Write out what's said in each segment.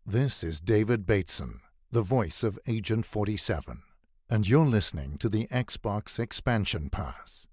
This is David Bateson, the voice of Agent 47, and you're listening to the Xbox Expansion Pass.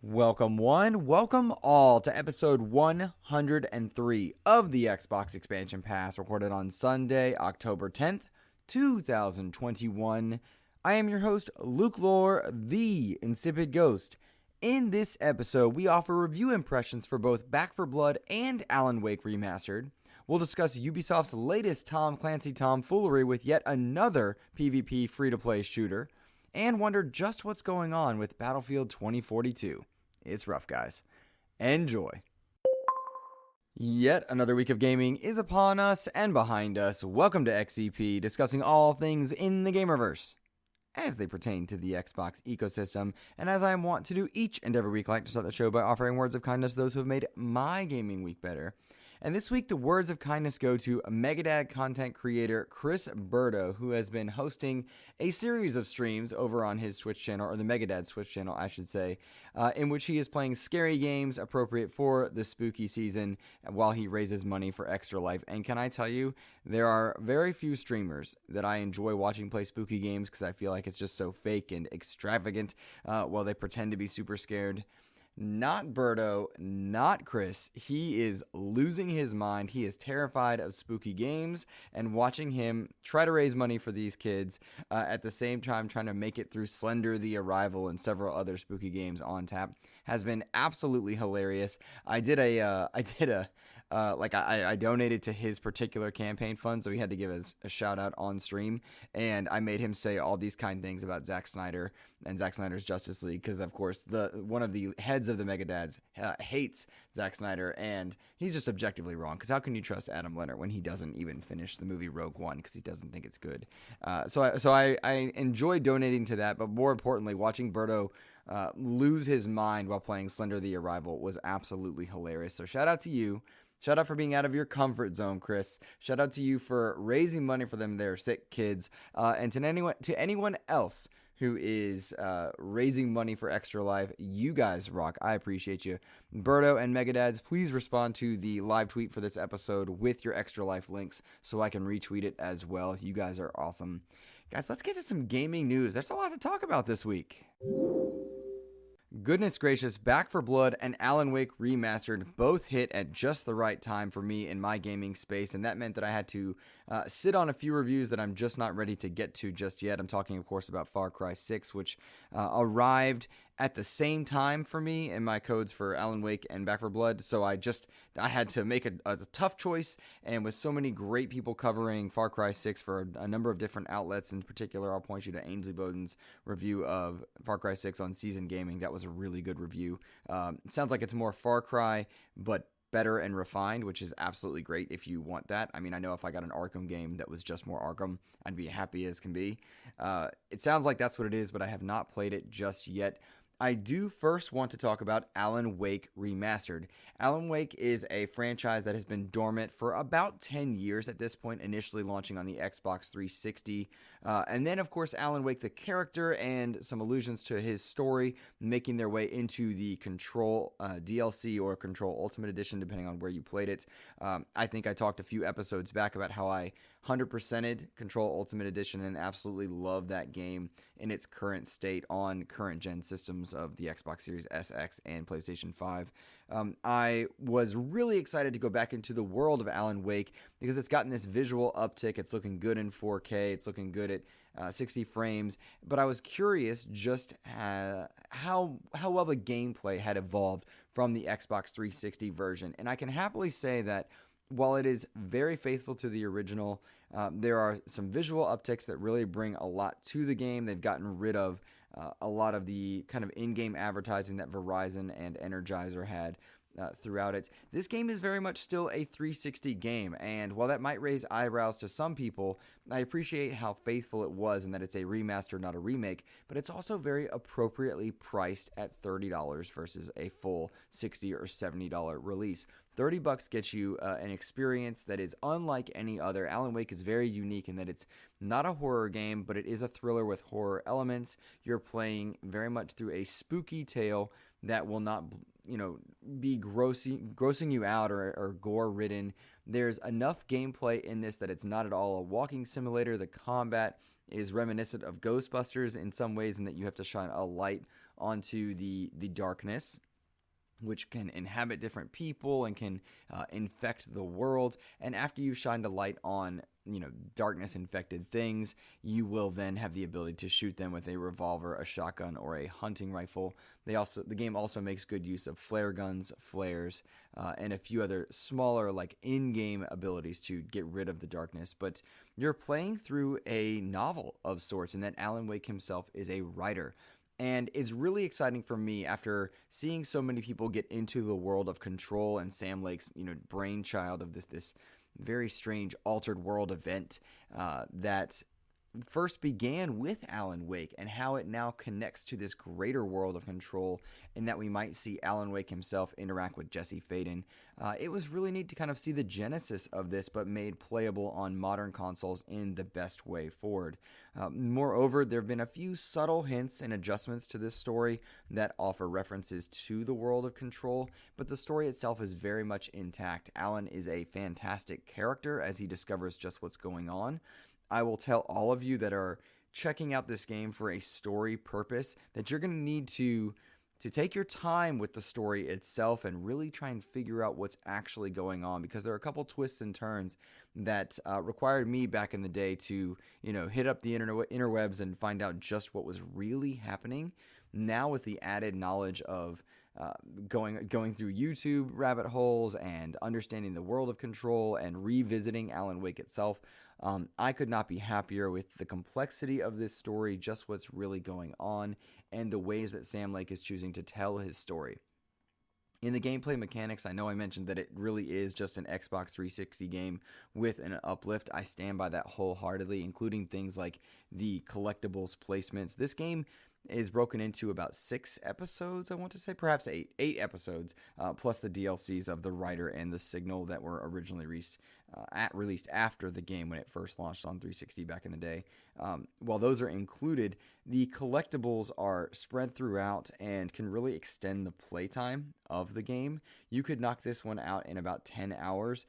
Welcome one, welcome all to episode 103 of the Xbox Expansion Pass, recorded on Sunday, October 10th, 2021. I am your host, Luke Lohr, the InsipidGhost. In this episode, we offer review impressions for both Back 4 Blood and Alan Wake Remastered. We'll discuss Ubisoft's latest Tom Clancy tomfoolery with yet another PvP free-to-play shooter, and wonder just what's going on with Battlefield 2042. It's rough, guys. Enjoy. Yet another week of gaming is upon us and behind us. Welcome to XEP, discussing all things in the Gamerverse as they pertain to the Xbox ecosystem. And as I want to do each and every week, I like to start the show by offering words of kindness to those who have made my gaming week better. And this week, the words of kindness go to Megadad content creator Chris Burdo, who has been hosting a series of streams over on his Twitch channel, or the Megadad Twitch channel, I should say, in which he is playing scary games appropriate for the spooky season while he raises money for Extra Life. And can I tell you, there are very few streamers that I enjoy watching play spooky games because I feel like it's just so fake and extravagant while they pretend to be super scared. Not Birdo, not Chris. He is losing his mind. He is terrified of spooky games, and watching him try to raise money for these kids at the same time trying to make it through Slender the Arrival and several other spooky games on tap has been absolutely hilarious. I donated to his particular campaign fund, so he had to give us a shout out on stream, and I made him say all these kind things about Zack Snyder and Zack Snyder's Justice League, because of course one of the heads of the Megadads hates Zack Snyder, and he's just objectively wrong, because how can you trust Adam Leonard when he doesn't even finish the movie Rogue One because he doesn't think it's good? So I enjoy donating to that, but more importantly, watching Birdo lose his mind while playing Slender the Arrival was absolutely hilarious. So shout out to you. Shout out for being out of your comfort zone, Chris. Shout out to you for raising money for them, their sick kids. And to anyone else who is raising money for Extra Life, you guys rock. I appreciate you. Birdo and Megadads, please respond to the live tweet for this episode with your Extra Life links so I can retweet it as well. You guys are awesome. Guys, let's get to some gaming news. There's a lot to talk about this week. Goodness gracious, Back 4 Blood and Alan Wake Remastered both hit at just the right time for me in my gaming space, and that meant that I had to sit on a few reviews that I'm just not ready to get to just yet. I'm talking, of course, about Far Cry 6, which arrived at the same time for me in my codes for Alan Wake and Back 4 Blood, so I had to make a tough choice, and with so many great people covering Far Cry 6 for a number of different outlets, in particular, I'll point you to Ainsley Bowden's review of Far Cry 6 on Season Gaming. That was a really good review. It sounds like it's more Far Cry, but better and refined, which is absolutely great if you want that. I mean, I know if I got an Arkham game that was just more Arkham, I'd be happy as can be. It sounds like that's what it is, but I have not played it just yet. I do first want to talk about Alan Wake Remastered. Alan Wake is a franchise that has been dormant for about 10 years at this point, initially launching on the Xbox 360. And then, of course, Alan Wake, the character, and some allusions to his story, making their way into the Control DLC or Control Ultimate Edition, depending on where you played it. I think I talked a few episodes back about how I 100%ed Control Ultimate Edition and absolutely love that game in its current state on current gen systems of the Xbox Series SX and PlayStation 5. I was really excited to go back into the world of Alan Wake because it's gotten this visual uptick. It's looking good in 4K. It's looking good at 60 frames. But I was curious just how well the gameplay had evolved from the Xbox 360 version. And I can happily say that while it is very faithful to the original, there are some visual upticks that really bring a lot to the game. They've gotten rid of a lot of the kind of in-game advertising that Verizon and Energizer had. throughout it. This game is very much still a 360 game, and while that might raise eyebrows to some people, I appreciate how faithful it was and that it's a remaster, not a remake, but it's also very appropriately priced at $30 versus a full $60 or $70 release. $30 gets you an experience that is unlike any other. Alan Wake is very unique in that it's not a horror game, but it is a thriller with horror elements. You're playing very much through a spooky tale that will not, be grossing you out or gore-ridden. There's enough gameplay in this that it's not at all a walking simulator. The combat is reminiscent of Ghostbusters in some ways in that you have to shine a light onto the darkness, which can inhabit different people and can infect the world. And after you've shined a light on, darkness-infected things, you will then have the ability to shoot them with a revolver, a shotgun, or a hunting rifle. The game also makes good use of flare guns, flares, and a few other smaller, in-game abilities to get rid of the darkness. But you're playing through a novel of sorts, and that Alan Wake himself is a writer. And it's really exciting for me after seeing so many people get into the world of Control and Sam Lake's, brainchild of this very strange altered world event that first began with Alan Wake and how it now connects to this greater world of Control, and that we might see Alan Wake himself interact with Jesse Faden. It was really neat to kind of see the genesis of this, but made playable on modern consoles in the best way forward. Moreover, there have been a few subtle hints and adjustments to this story that offer references to the world of Control, but the story itself is very much intact. Alan is a fantastic character as he discovers just what's going on. I will tell all of you that are checking out this game for a story purpose that you're going to need to take your time with the story itself and really try and figure out what's actually going on, because there are a couple twists and turns that required me back in the day to, hit up the interwebs and find out just what was really happening. Now with the added knowledge of going through YouTube rabbit holes and understanding the world of Control and revisiting Alan Wake itself, I could not be happier with the complexity of this story, just what's really going on, and the ways that Sam Lake is choosing to tell his story. In the gameplay mechanics, I know I mentioned that it really is just an Xbox 360 game with an uplift. I stand by that wholeheartedly, including things like the collectibles placements. This game is broken into about 6 episodes, I want to say, perhaps 8 episodes, plus the DLCs of The Writer and The Signal that were originally released after the game when it first launched on 360 back in the day. While those are included, the collectibles are spread throughout and can really extend the playtime of the game. You could knock this one out in about 10 hours,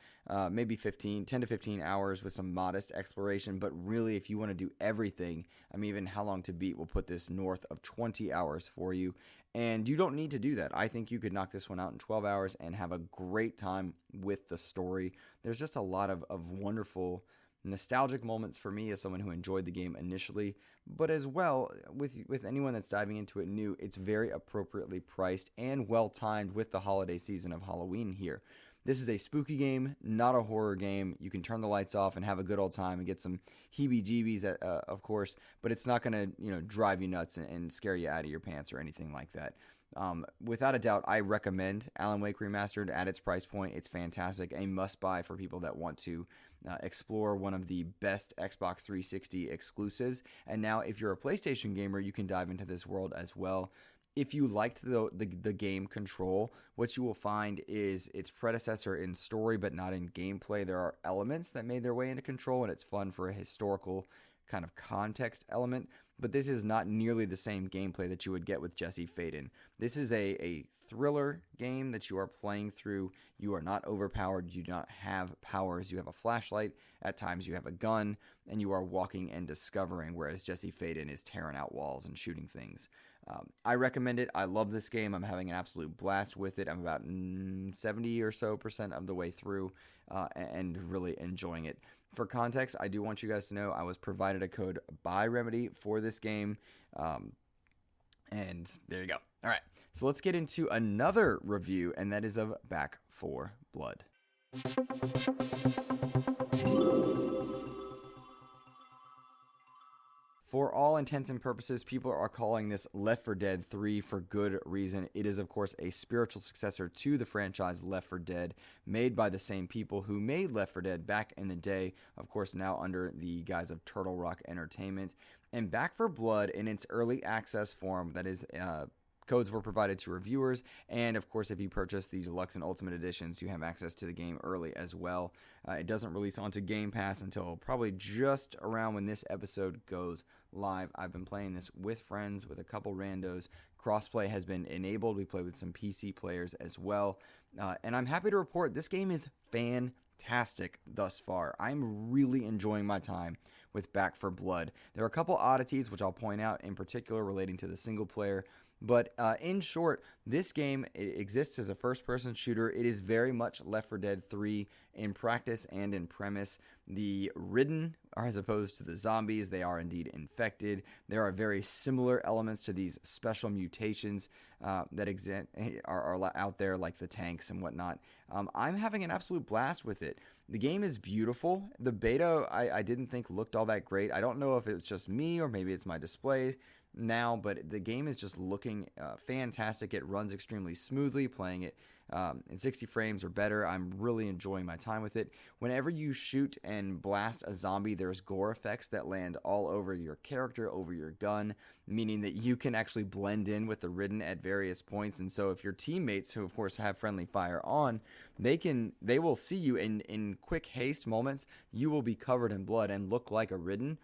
maybe 10 to 15 hours with some modest exploration, but really if you want to do everything, even How Long to Beat will put this north of 20 hours for you, and you don't need to do that. I think you could knock this one out in 12 hours and have a great time with the story. There's just a lot of wonderful nostalgic moments for me as someone who enjoyed the game initially, but as well with anyone that's diving into it new, it's very appropriately priced and well timed with the holiday season of Halloween here. This is a spooky game, not a horror game. You can turn the lights off and have a good old time and get some heebie-jeebies, of course, but it's not going to drive you nuts and scare you out of your pants or anything like that. Without a doubt, I recommend Alan Wake Remastered at its price point. It's fantastic, a must-buy for people that want to explore one of the best Xbox 360 exclusives. And now, if you're a PlayStation gamer, you can dive into this world as well. If you liked the game Control, what you will find is its predecessor in story but not in gameplay. There are elements that made their way into Control, and it's fun for a historical kind of context element, but this is not nearly the same gameplay that you would get with Jesse Faden. This is a thriller game that you are playing through. You are not overpowered. You do not have powers. You have a flashlight. At times you have a gun, and you are walking and discovering, whereas Jesse Faden is tearing out walls and shooting things. I recommend it. I love this game. I'm having an absolute blast with it. I'm about 70% or so of the way through and really enjoying it. For context, I do want you guys to know I was provided a code by Remedy for this game. And there you go. All right. So let's get into another review, and that is of Back 4 Blood. For all intents and purposes, people are calling this Left 4 Dead 3 for good reason. It is, of course, a spiritual successor to the franchise Left 4 Dead, made by the same people who made Left 4 Dead back in the day, of course, now under the guise of Turtle Rock Entertainment. And Back 4 Blood, in its early access form, that is, codes were provided to reviewers, and of course, if you purchase the Deluxe and Ultimate Editions, you have access to the game early as well. It doesn't release onto Game Pass until probably just around when this episode goes live. I've been playing this with friends, with a couple randos. Crossplay has been enabled. We play with some PC players as well, and I'm happy to report this game is fantastic thus far. I'm really enjoying my time with Back 4 Blood. There are a couple oddities, which I'll point out in particular relating to the single player. But in short, this game exists as a first-person shooter. It is very much Left 4 Dead 3 in practice and in premise. The Ridden, as opposed to the zombies, they are indeed infected. There are very similar elements to these special mutations that are out there, like the tanks and whatnot. I'm having an absolute blast with it. The game is beautiful. The beta, I didn't think looked all that great. I don't know if it's just me or maybe it's my display now, but the game is just looking fantastic. It runs extremely smoothly, playing it in 60 frames or better. I'm really enjoying my time with it. Whenever you shoot and blast a zombie, there's gore effects that land all over your character, over your gun, meaning that you can actually blend in with the Ridden at various points. And so if your teammates, who of course have friendly fire on, they will see you in quick haste moments. You will be covered in blood and look like a Ridden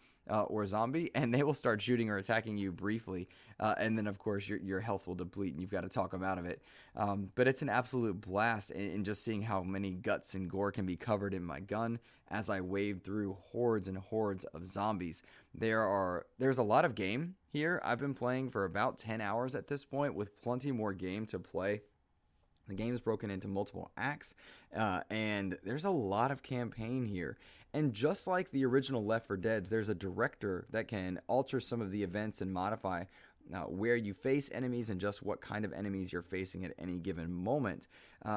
or zombie, and they will start shooting or attacking you briefly, and then of course your health will deplete and you've got to talk them out of it. But it's an absolute blast in just seeing how many guts and gore can be covered in my gun as I wade through hordes and hordes of zombies. There's a lot of game here. I've been playing for about 10 hours at this point, with plenty more game to play. The game is broken into multiple acts, and there's a lot of campaign here. And just like the original Left 4 Deads, there's a director that can alter some of the events and modify where you face enemies and just what kind of enemies you're facing at any given moment.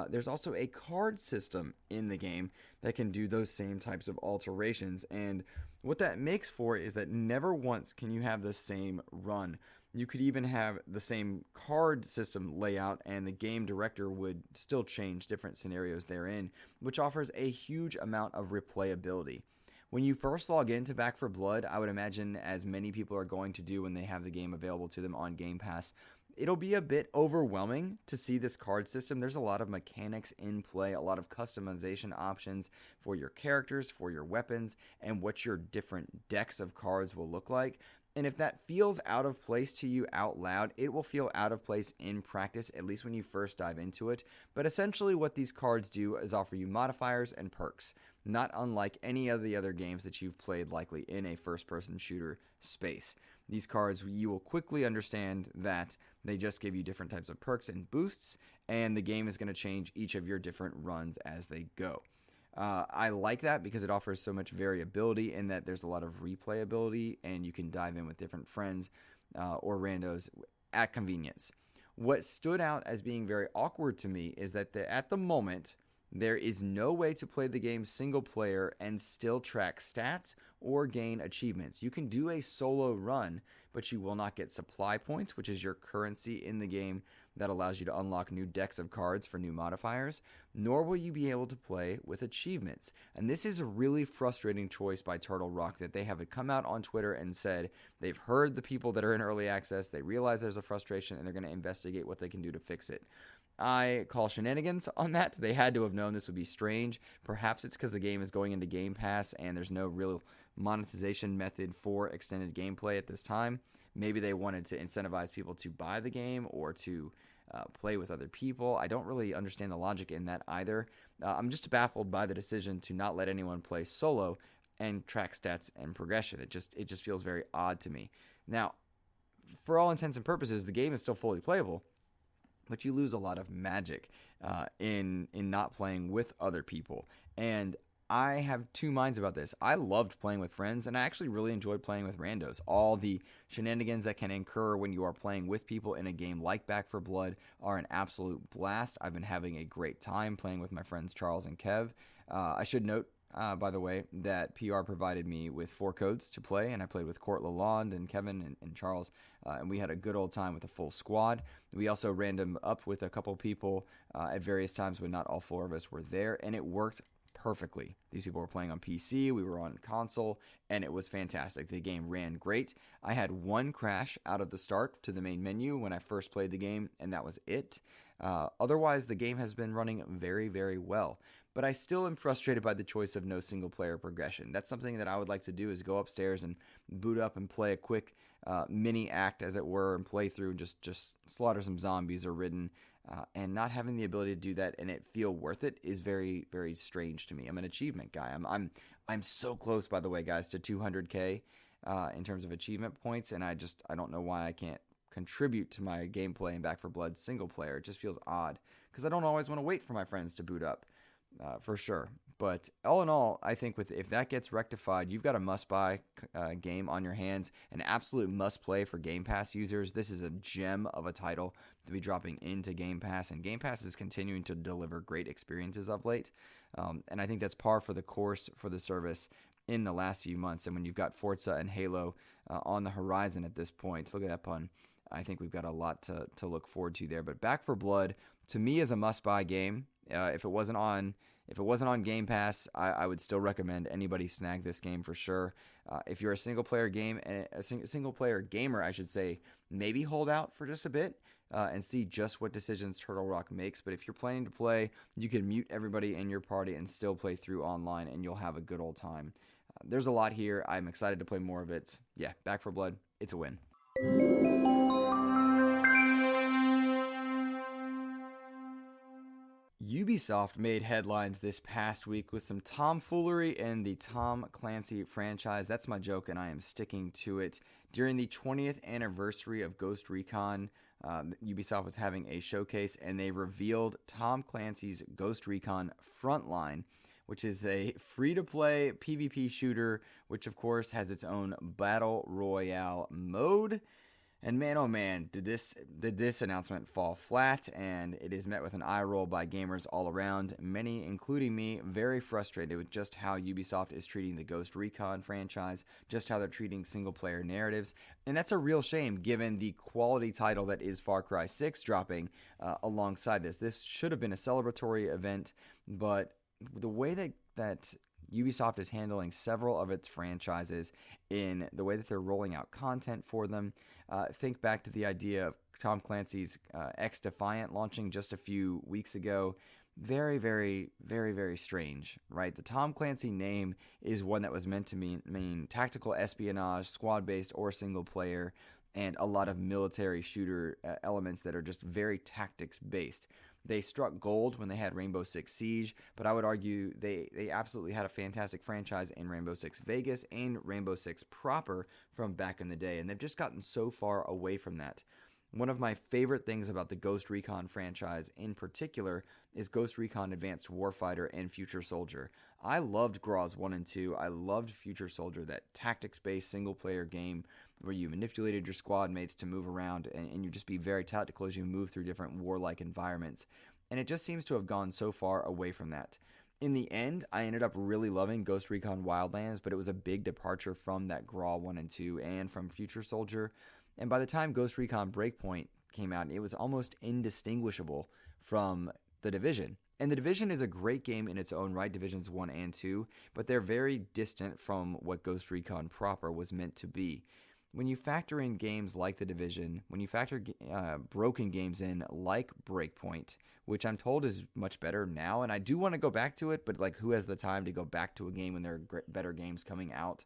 There's also a card system in the game that can do those same types of alterations. And what that makes for is that never once can you have the same run. You could even have the same card system layout, and the game director would still change different scenarios therein, which offers a huge amount of replayability. When you first log into Back 4 Blood, I would imagine, as many people are going to do when they have the game available to them on Game Pass, it'll be a bit overwhelming to see this card system. There's a lot of mechanics in play, a lot of customization options for your characters, for your weapons, and what your different decks of cards will look like. And if that feels out of place to you out loud, it will feel out of place in practice, at least when you first dive into it. But essentially what these cards do is offer you modifiers and perks, not unlike any of the other games that you've played likely in a first-person shooter space. These cards, you will quickly understand that they just give you different types of perks and boosts, and the game is going to change each of your different runs as they go. I like that because it offers so much variability in that there's a lot of replayability, and you can dive in with different friends or randos at convenience. What stood out as being very awkward to me is that at the moment, there is no way to play the game single player and still track stats or gain achievements. You can do a solo run, but you will not get supply points, which is your currency in the game that allows you to unlock new decks of cards for new modifiers, nor will you be able to play with achievements. And this is a really frustrating choice by Turtle Rock, that they have come out on Twitter and said they've heard the people that are in early access, they realize there's a frustration, and they're going to investigate what they can do to fix it. I call shenanigans on that. They had to have known this would be strange. Perhaps it's because the game is going into Game Pass and there's no real monetization method for extended gameplay at this time. Maybe they wanted to incentivize people to buy the game or to play with other people. I don't really understand the logic in that either. I'm just baffled by the decision to not let anyone play solo and track stats and progression. It just feels very odd to me. Now, for all intents and purposes, the game is still fully playable, but you lose a lot of magic in not playing with other people. And I have two minds about this. I loved playing with friends, and I actually really enjoyed playing with randos. All the shenanigans that can incur when you are playing with people in a game like Back 4 Blood are an absolute blast. I've been having a great time playing with my friends Charles and Kev. I should note, by the way, that PR provided me with 4 codes to play, and I played with Court Lalonde and Kevin and Charles, and we had a good old time with a full squad. We also random up with a couple people at various times when not all 4 of us were there, and it worked perfectly. These people were playing on PC, we were on console, and it was fantastic. The game ran great. I had 1 crash out of the start to the main menu when I first played the game, and that was it. Otherwise, the game has been running very, very well. But I still am frustrated by the choice of no single-player progression. That's something that I would like to do, is go upstairs and boot up and play a quick mini act, as it were, and play through and just slaughter some zombies or ridden. And not having the ability to do that and it feel worth it is very, very strange to me. I'm an achievement guy. I'm so close, by the way, guys, to 200K in terms of achievement points, and I don't know why I can't contribute to my gameplay in Back 4 Blood single player. It just feels odd because I don't always want to wait for my friends to boot up, for sure. But all in all, I think if that gets rectified, you've got a must-buy game on your hands, an absolute must-play for Game Pass users. This is a gem of a title to be dropping into Game Pass, and Game Pass is continuing to deliver great experiences of late. And I think that's par for the course for the service in the last few months. And when you've got Forza and Halo on the horizon at this point, look at that pun, I think we've got a lot to look forward to there. But Back 4 Blood, to me, is a must-buy game. If it wasn't on Game Pass, I would still recommend anybody snag this game for sure. If you're a single player gamer, I should say, maybe hold out for just a bit and see just what decisions Turtle Rock makes. But if you're planning to play, you can mute everybody in your party and still play through online, and you'll have a good old time. There's a lot here. I'm excited to play more of it. Yeah, Back 4 Blood, it's a win. Ubisoft made headlines this past week with some tomfoolery in the Tom Clancy franchise. That's my joke, and I am sticking to it. During the 20th anniversary of Ghost Recon, Ubisoft was having a showcase, and they revealed Tom Clancy's Ghost Recon Frontline, which is a free-to-play PvP shooter, which of course has its own Battle Royale mode. And man, oh man, did this announcement fall flat, and it is met with an eye roll by gamers all around, many, including me, very frustrated with just how Ubisoft is treating the Ghost Recon franchise, just how they're treating single-player narratives, and that's a real shame given the quality title that is Far Cry 6 dropping alongside this. This should have been a celebratory event, but the way that Ubisoft is handling several of its franchises in the way that they're rolling out content for them. Think back to the idea of Tom Clancy's X-Defiant launching just a few weeks ago. Very, very, very, very strange, right? The Tom Clancy name is one that was meant to mean tactical espionage, squad-based or single-player, and a lot of military shooter elements that are just very tactics-based. They struck gold when they had Rainbow Six Siege, but I would argue they absolutely had a fantastic franchise in Rainbow Six Vegas and Rainbow Six proper from back in the day, and they've just gotten so far away from that. One of my favorite things about the Ghost Recon franchise in particular is Ghost Recon Advanced Warfighter and Future Soldier. I loved GRAWS 1 and 2. I loved Future Soldier, that tactics-based single-player game where you manipulated your squad mates to move around and you just be very tactical as you move through different warlike environments. And it just seems to have gone so far away from that. In the end, I ended up really loving Ghost Recon Wildlands, but it was a big departure from that GRAW 1 and 2 and from Future Soldier. And by the time Ghost Recon Breakpoint came out, it was almost indistinguishable from The Division. And The Division is a great game in its own right, Divisions 1 and 2, but they're very distant from what Ghost Recon proper was meant to be. When you factor in games like The Division, when you factor broken games in like Breakpoint, which I'm told is much better now, and I do want to go back to it, but like, who has the time to go back to a game when there are better games coming out?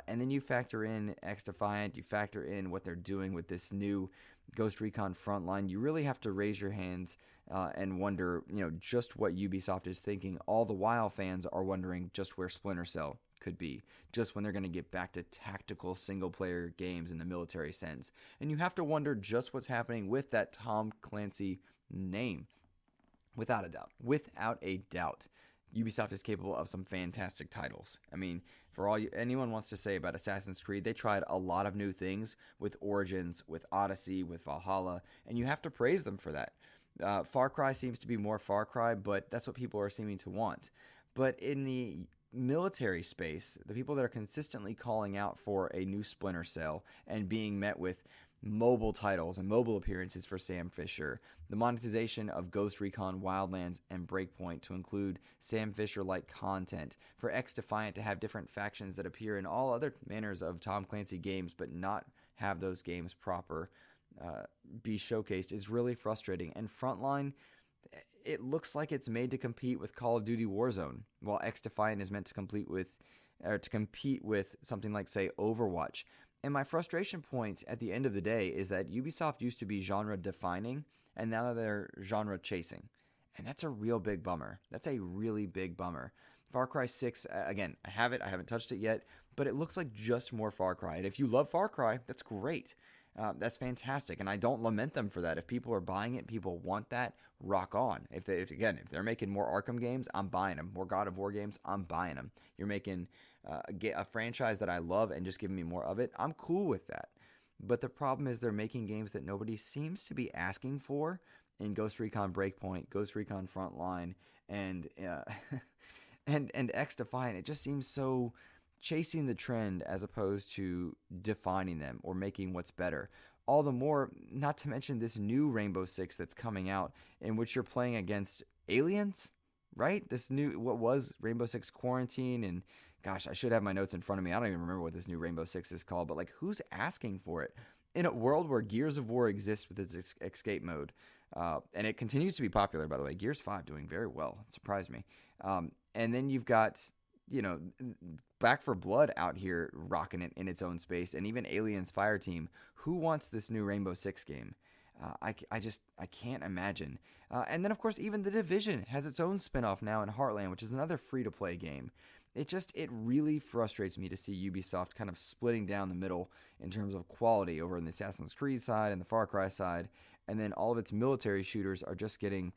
And then you factor in X-Defiant, you factor in what they're doing with this new Ghost Recon Frontline, you really have to raise your hands and wonder, just what Ubisoft is thinking. All the while fans are wondering just where Splinter Cell could be, just when they're going to get back to tactical single-player games in the military sense. And you have to wonder just what's happening with that Tom Clancy name. Without a doubt. Ubisoft is capable of some fantastic titles. I mean, for all anyone wants to say about Assassin's Creed, they tried a lot of new things with Origins, with Odyssey, with Valhalla, and you have to praise them for that. Far Cry seems to be more Far Cry, but that's what people are seeming to want. But in the military space, the people that are consistently calling out for a new Splinter Cell and being met with mobile titles and mobile appearances for Sam Fisher, the monetization of Ghost Recon Wildlands and Breakpoint to include Sam Fisher-like content, for X-Defiant to have different factions that appear in all other manners of Tom Clancy games but not have those games proper be showcased is really frustrating. And Frontline, it looks like it's made to compete with Call of Duty Warzone, while X-Defiant is meant to compete with something like, say, Overwatch. And my frustration point at the end of the day is that Ubisoft used to be genre defining, and now they're genre chasing. And that's a real big bummer. That's a really big bummer. Far Cry 6, again, I haven't touched it yet, but it looks like just more Far Cry. And if you love Far Cry, that's great. That's fantastic, and I don't lament them for that. If people are buying it, people want that, rock on. If they're making more Arkham games, I'm buying them. More God of War games, I'm buying them. You're making a franchise that I love and just giving me more of it, I'm cool with that. But the problem is they're making games that nobody seems to be asking for in Ghost Recon Breakpoint, Ghost Recon Frontline, and and X-Defiant. It just seems so chasing the trend as opposed to defining them or making what's better. All the more, not to mention this new Rainbow Six that's coming out in which you're playing against aliens, right? This new, what was Rainbow Six Quarantine, and gosh, I should have my notes in front of me. I don't even remember what this new Rainbow Six is called, but like, who's asking for it? In a world where Gears of War exists with its escape mode, and it continues to be popular, by the way. Gears 5 doing very well. It surprised me. And then you've got, Back for Blood out here rocking it in its own space, and even Aliens Fireteam. Who wants this new Rainbow Six game? I can't imagine. And then, of course, even The Division has its own spinoff now in Heartland, which is another free-to-play game. It really frustrates me to see Ubisoft kind of splitting down the middle in terms of quality over on the Assassin's Creed side and the Far Cry side, and then all of its military shooters are just getting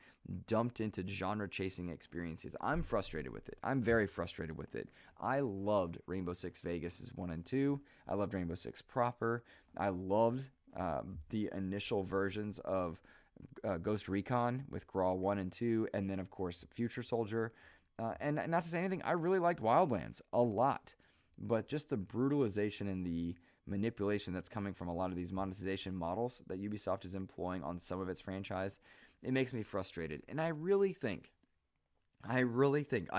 dumped into genre-chasing experiences. I'm frustrated with it. I'm very frustrated with it. I loved Rainbow Six Vegas' 1 and 2. I loved Rainbow Six proper. I loved the initial versions of Ghost Recon with Grawl 1 and 2, and then, of course, Future Soldier. And not to say anything, I really liked Wildlands a lot. But just the brutalization and the manipulation that's coming from a lot of these monetization models that Ubisoft is employing on some of its franchise, it makes me frustrated. And I really think I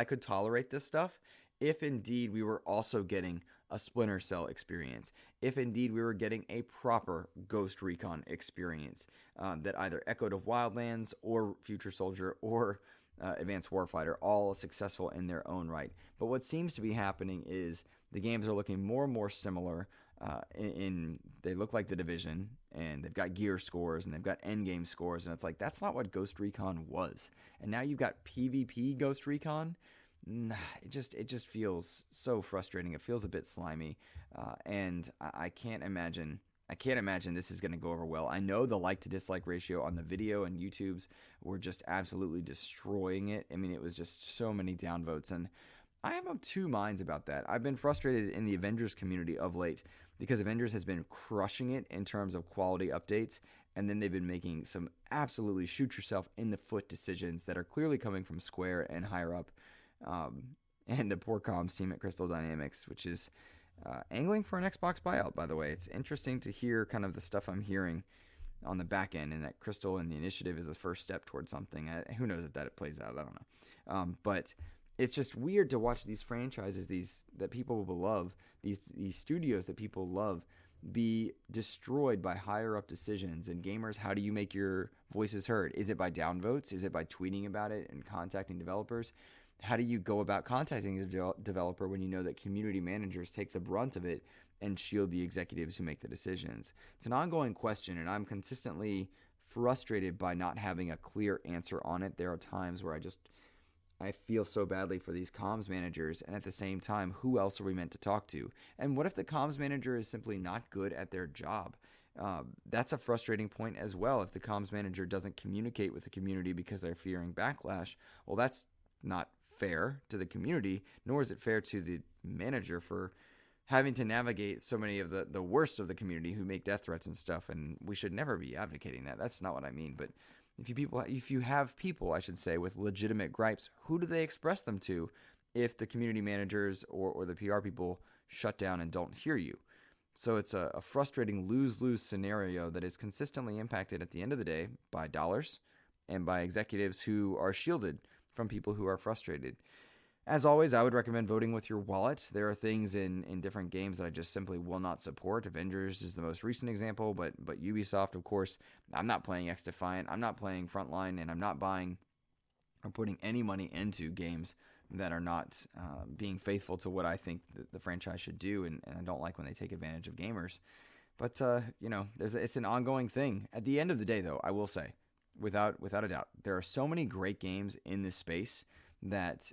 could tolerate this stuff if indeed we were also getting a Splinter Cell experience, if indeed we were getting a proper Ghost Recon experience that either echoed of Wildlands or Future Soldier or Advanced Warfighter, all successful in their own right. But what seems to be happening is the games are looking more and more similar. They look like The Division, and they've got gear scores, and they've got endgame scores, and it's like, that's not what Ghost Recon was. And now you've got PvP Ghost Recon. It just feels so frustrating. It feels a bit slimy, and I can't imagine this is going to go over well. I know the like to dislike ratio on the video and YouTube's were just absolutely destroying it. I mean, it was just so many downvotes, and I am of two minds about that. I've been frustrated in the Avengers community of late because Avengers has been crushing it in terms of quality updates, and then they've been making some absolutely shoot yourself in the foot decisions that are clearly coming from Square and higher up, and the poor comms team at Crystal Dynamics, which is angling for an Xbox buyout, by the way. It's interesting to hear kind of the stuff I'm hearing on the back end, and that Crystal and the initiative is a first step towards something. Who knows if that plays out? I don't know. But it's just weird to watch these franchises, that people will love, these studios that people love, be destroyed by higher up decisions. And gamers, how do you make your voices heard? Is it by downvotes? Is it by tweeting about it and contacting developers? How do you go about contacting a developer when you know that community managers take the brunt of it and shield the executives who make the decisions? It's an ongoing question, and I'm consistently frustrated by not having a clear answer on it. There are times where I feel so badly for these comms managers, and at the same time, who else are we meant to talk to? And what if the comms manager is simply not good at their job? That's a frustrating point as well. If the comms manager doesn't communicate with the community because they're fearing backlash, well, that's not fair to the community, nor is it fair to the manager for having to navigate so many of the worst of the community who make death threats and stuff, and we should never be advocating that. That's not what I mean, but if you have people, I should say, with legitimate gripes, who do they express them to? if the community managers or the PR people shut down and don't hear you. So it's a frustrating lose-lose scenario that is consistently impacted at the end of the day by dollars and by executives who are shielded from people who are frustrated. As always, I would recommend voting with your wallet. There are things in different games that I just simply will not support. Avengers is the most recent example, but Ubisoft, of course, I'm not playing X-Defiant, I'm not playing Frontline, and I'm not buying or putting any money into games that are not being faithful to what I think the franchise should do, and I don't like when they take advantage of gamers. But, it's an ongoing thing. At the end of the day, though, I will say, without a doubt, there are so many great games in this space that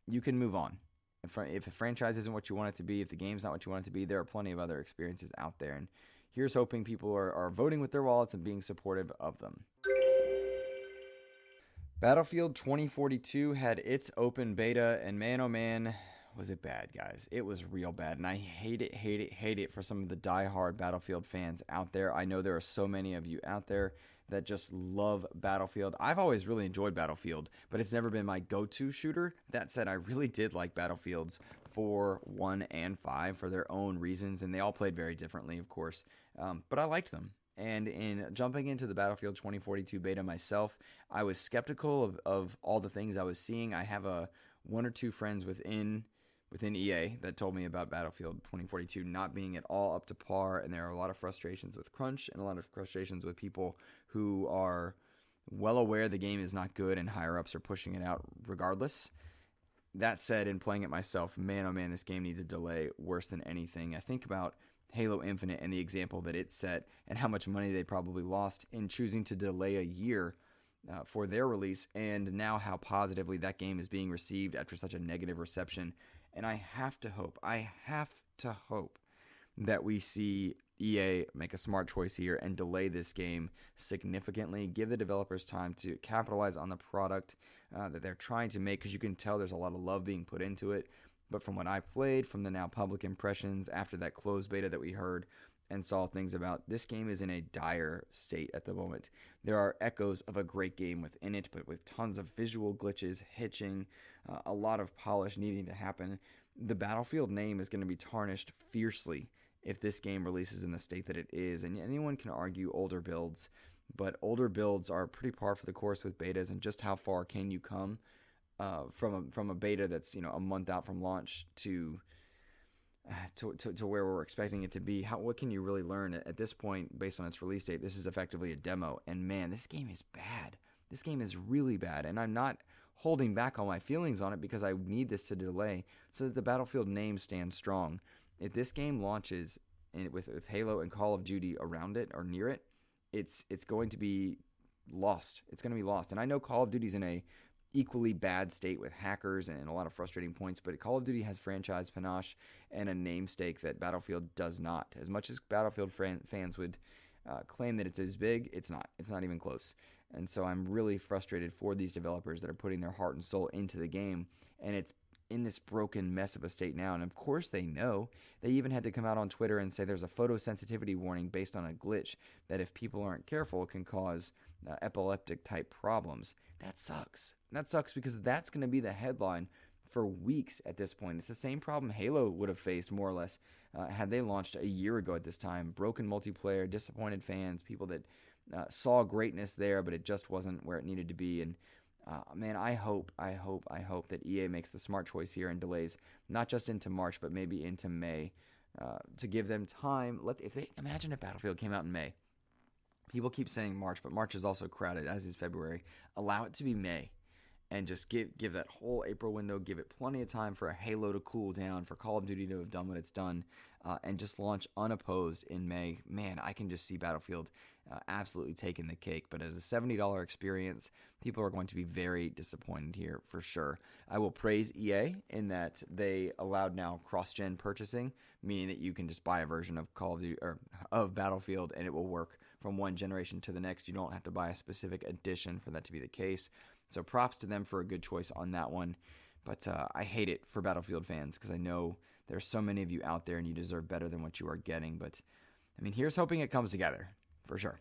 you can move on. If a franchise isn't what you want it to be, if the game's not what you want it to be, there are plenty of other experiences out there. And here's hoping people are voting with their wallets and being supportive of them. Battlefield 2042 had its open beta, and man, oh man, was it bad, guys. It was real bad, and I hate it for some of the diehard Battlefield fans out there. I know there are so many of you out there that just love Battlefield. I've always really enjoyed Battlefield, but it's never been my go-to shooter. That said, I really did like Battlefields 4, 1, and 5 for their own reasons, and they all played very differently, of course, but I liked them. And in jumping into the Battlefield 2042 beta myself, I was skeptical of all the things I was seeing. I have one or two friends within EA that told me about Battlefield 2042 not being at all up to par, and there are a lot of frustrations with crunch and a lot of frustrations with people who are well aware the game is not good and higher-ups are pushing it out regardless. That said, in playing it myself, man, oh man, this game needs a delay worse than anything. I think about Halo Infinite and the example that it set and how much money they probably lost in choosing to delay a year for their release, and now how positively that game is being received after such a negative reception. And I have to hope that we see EA make a smart choice here and delay this game significantly, give the developers time to capitalize on the product that they're trying to make, because you can tell there's a lot of love being put into it. But from what I played, from the now public impressions after that closed beta that we heard and saw things about, this game is in a dire state at the moment. There are echoes of a great game within it, but with tons of visual glitches, hitching, a lot of polish needing to happen. The Battlefield name is going to be tarnished fiercely if this game releases in the state that it is. And anyone can argue older builds, but older builds are pretty par for the course with betas, and just how far can you come from a beta that's a month out from launch to where we're expecting it to be. What can you really learn at this point based on its release date? This is effectively a demo, and man, this game is bad. This game is really bad, and I'm not holding back on my feelings on it because I need this to delay so that the Battlefield name stands strong. If this game launches with Halo and Call of Duty around it or near it, it's going to be lost. It's going to be lost. And I know Call of Duty's in a equally bad state with hackers and a lot of frustrating points, but Call of Duty has franchise panache and a namesake that Battlefield does not. As much as Battlefield fans would claim that it's as big, it's not. It's not even close. And so I'm really frustrated for these developers that are putting their heart and soul into the game, and it's in this broken mess of a state now. And of course they know. They even had to come out on Twitter and say there's a photosensitivity warning based on a glitch that if people aren't careful can cause epileptic type problems. That sucks. That sucks because that's going to be the headline for weeks at this point. It's the same problem Halo would have faced more or less had they launched a year ago at this time. Broken multiplayer, disappointed fans, people that saw greatness there, but it just wasn't where it needed to be. And man, I hope that EA makes the smart choice here and delays not just into March, but maybe into May to give them time. Imagine if Battlefield came out in May. People keep saying March, but March is also crowded, as is February. Allow it to be May, and just give that whole April window. Give it plenty of time for a Halo to cool down, for Call of Duty to have done what it's done, and just launch unopposed in May. Man, I can just see Battlefield absolutely taking the cake. But as a $70 experience, people are going to be very disappointed here for sure. I will praise EA in that they allowed now cross-gen purchasing, meaning that you can just buy a version of Call of Duty or of Battlefield and it will work from one generation to the next. You don't have to buy a specific edition for that to be the case. So props to them for a good choice on that one. But I hate it for Battlefield fans because I know there are so many of you out there and you deserve better than what you are getting. But I mean, here's hoping it comes together for sure.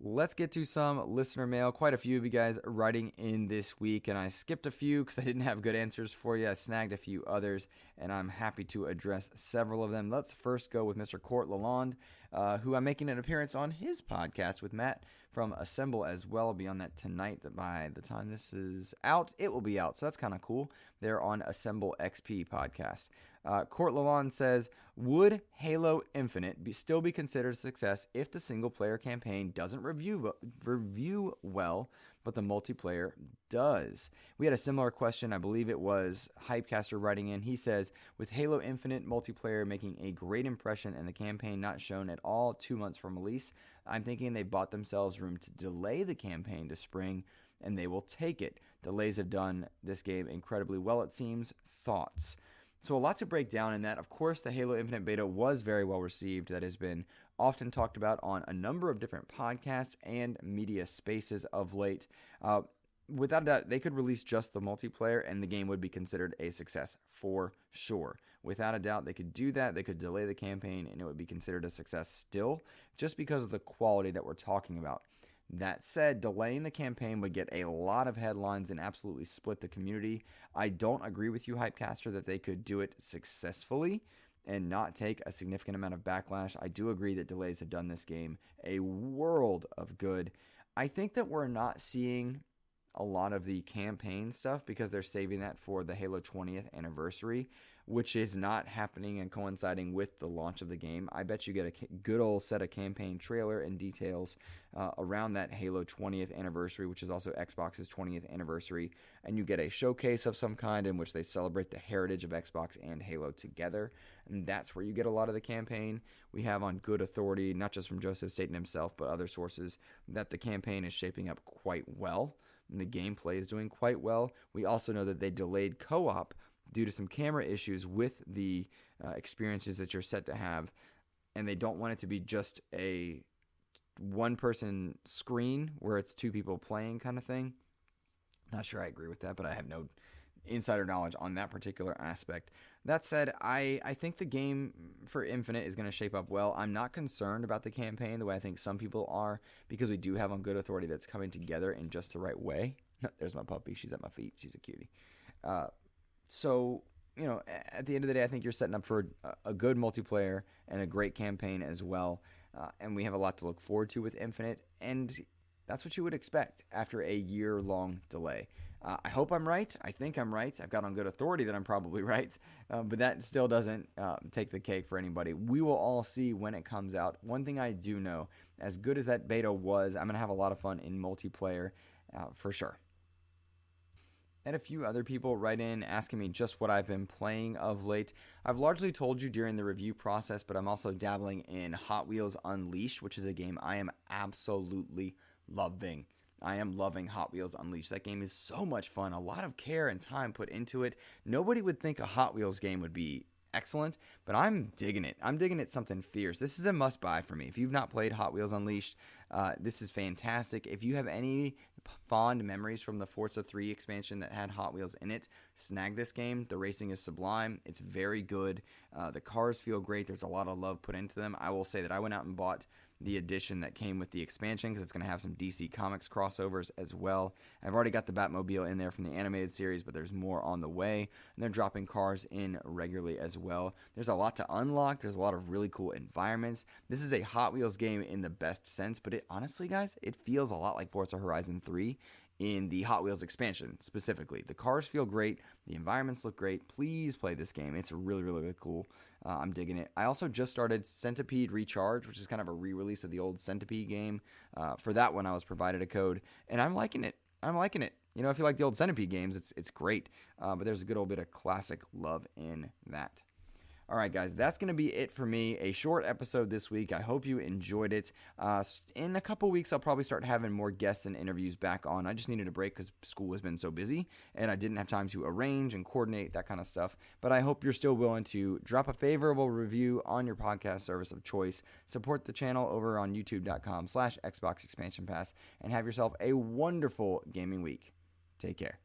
let's get to some listener mail. Quite a few of you guys writing in this week, and I skipped a few because I didn't have good answers for you. I snagged a few others, and I'm happy to address several of them. Let's first go with Mr. Court Lalonde, who I'm making an appearance on his podcast with Matt from Assemble as well. I'll be on that tonight. By the time this is out, it will be out, so that's kind of cool. They're on Assemble XP podcast. Court Lalonde says, would Halo Infinite still be considered a success if the single-player campaign doesn't review well, but the multiplayer does? We had a similar question. I believe it was Hypecaster writing in. He says, with Halo Infinite multiplayer making a great impression and the campaign not shown at all 2 months from release, I'm thinking they bought themselves room to delay the campaign to spring, and they will take it. Delays have done this game incredibly well, it seems. Thoughts? So a lot to break down in that. Of course, the Halo Infinite beta was very well received. That has been often talked about on a number of different podcasts and media spaces of late. Without a doubt, they could release just the multiplayer and the game would be considered a success for sure. Without a doubt, they could do that. They could delay the campaign and it would be considered a success still, just because of the quality that we're talking about. That said, delaying the campaign would get a lot of headlines and absolutely split the community. I don't agree with you, Hypecaster, that they could do it successfully and not take a significant amount of backlash. I do agree that delays have done this game a world of good. I think that we're not seeing a lot of the campaign stuff because they're saving that for the Halo 20th anniversary, which is not happening and coinciding with the launch of the game. I bet you get a good old set of campaign trailer and details around that Halo 20th anniversary, which is also Xbox's 20th anniversary, and you get a showcase of some kind in which they celebrate the heritage of Xbox and Halo together, and that's where you get a lot of the campaign. We have on good authority, not just from Joseph Staten himself, but other sources, that the campaign is shaping up quite well, and the gameplay is doing quite well. We also know that they delayed co-op due to some camera issues with the experiences that you're set to have, and they don't want it to be just a one-person screen where it's two people playing kind of thing. Not sure I agree with that, but I have no insider knowledge on that particular aspect. That said, I think the game for Infinite is going to shape up well. I'm not concerned about the campaign the way I think some people are, because we do have on good authority that's coming together in just the right way. There's my puppy. She's at my feet. She's a cutie. So, you know, at the end of the day, I think you're setting up for a good multiplayer and a great campaign as well. And we have a lot to look forward to with Infinite. And that's what you would expect after a year-long delay. I hope I'm right. I think I'm right. I've got on good authority that I'm probably right. But that still doesn't take the cake for anybody. We will all see when it comes out. One thing I do know, as good as that beta was, I'm going to have a lot of fun in multiplayer for sure. And a few other people write in asking me just what I've been playing of late. I've largely told you during the review process, but I'm also dabbling in Hot Wheels Unleashed, which is a game I am absolutely loving. I am loving Hot Wheels Unleashed. That game is so much fun. A lot of care and time put into it. Nobody would think a Hot Wheels game would be excellent, but I'm digging it. I'm digging it something fierce. This is a must-buy for me. If you've not played Hot Wheels Unleashed, this is fantastic. If you have any fond memories from the Forza 3 expansion that had Hot Wheels in it, snag this game. The racing is sublime. It's very good. The cars feel great. There's a lot of love put into them. I will say that I went out and bought the edition that came with the expansion because it's going to have some DC Comics crossovers as well. I've already got the Batmobile in there from the animated series, but there's more on the way, and they're dropping cars in regularly as well. There's a lot to unlock. There's a lot of really cool environments. This is a Hot Wheels game in the best sense, but it honestly, guys, it feels a lot like Forza Horizon 3 in the Hot Wheels expansion specifically. The cars feel great. The environments look great. Please play this game. It's really, really, really cool. I'm digging it. I also just started Centipede Recharge, which is kind of a re-release of the old Centipede game. For that one, I was provided a code, and I'm liking it. You know, if you like the old Centipede games, it's great. But there's a good old bit of classic love in that. All right, guys, that's going to be it for me. A short episode this week. I hope you enjoyed it. In a couple weeks, I'll probably start having more guests and interviews back on. I just needed a break because school has been so busy, and I didn't have time to arrange and coordinate that kind of stuff. But I hope you're still willing to drop a favorable review on your podcast service of choice. Support the channel over on youtube.com/Xbox Expansion Pass, and have yourself a wonderful gaming week. Take care.